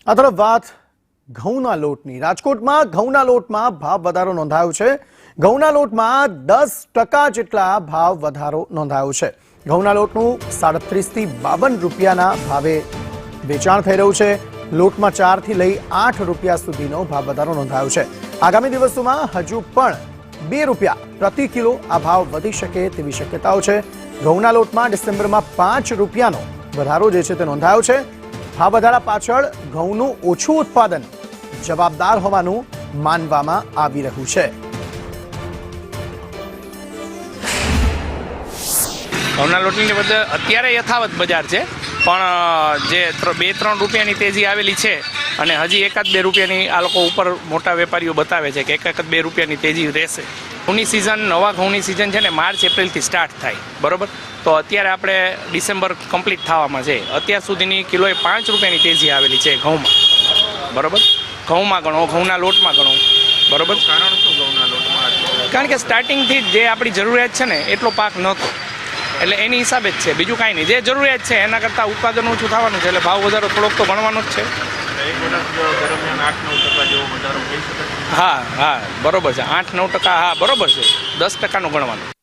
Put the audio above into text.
આ તરફ વાત ઘઉંના લોટની। રાજકોટમાં ઘઉંના લોટમાં ભાવ વધારો નોંધાયો છે। ઘઉંના લોટમાં 10% જેટલા ભાવ વધારો નોંધાયો છે। ઘઉંના લોટનું 37 થી 52 રૂપિયાના ભાવે વેચાણ થઈ રહ્યું છે। લોટમાં 4 થી લઈ 8 રૂપિયા સુધીનો ભાવ વધારો નોંધાયો છે। આગામી દિવસોમાં હજુ પણ 2 રૂપિયા પ્રતિ કિલો આ ભાવ વધી શકે તેવી શક્યતાઓ છે। ઘઉંના લોટમાં ડિસેમ્બરમાં 5 રૂપિયાનો વધારો જે છે તે નોંધાયો છે। ભાવ વધારા પાછળ ઘઉંનું ઓછું ઉત્પાદન જવાબદાર હોવાનું માનવામાં આવી રહ્યું છે। ઘઉંના લોટની બધે અત્યારે યથાવત બજાર છે, પણ જે 2-3 રૂપિયાની તેજી આવેલી છે અને હજી 1-2 રૂપિયાની આ લોકો ઉપર મોટા વેપારીઓ બતાવે છે કે 1-2 રૂપિયાની તેજી રહેશે। ઘઉંની સિઝન, નવા ઘઉંની સિઝન છે ને માર્ચ એપ્રિલથી સ્ટાર્ટ થાય, બરાબર? તો અત્યારે આપણે ડિસેમ્બર કમ્પ્લીટ થવામાં છે। અત્યાર સુધીની કિલોએ 5 રૂપિયાની તેજી આવેલી છે ઘઉંમાં, બરાબર? ઘઉંમાં ગણો, ઘઉંના લોટમાં ગણો, બરાબર? કારણ શું ઘઉંના લોટમાં? કારણ કે સ્ટાર્ટિંગથી જે આપણી જરૂરિયાત છે ને એટલો પાક નહોતો, એટલે એની હિસાબે જ છે, બીજું કાંઈ નહીં। જે જરૂરિયાત છે એના કરતાં ઉત્પાદન ઓછું થવાનું છે, એટલે ભાવ વધારો થોડોક તો ગણવાનો જ છે। એક વર્ષ દરમિયાન 8-9% જેવો વધારો થઈ શકે? હા, બરોબર છે। 8-9%, હા બરોબર છે। 10%નું ગણવાનું।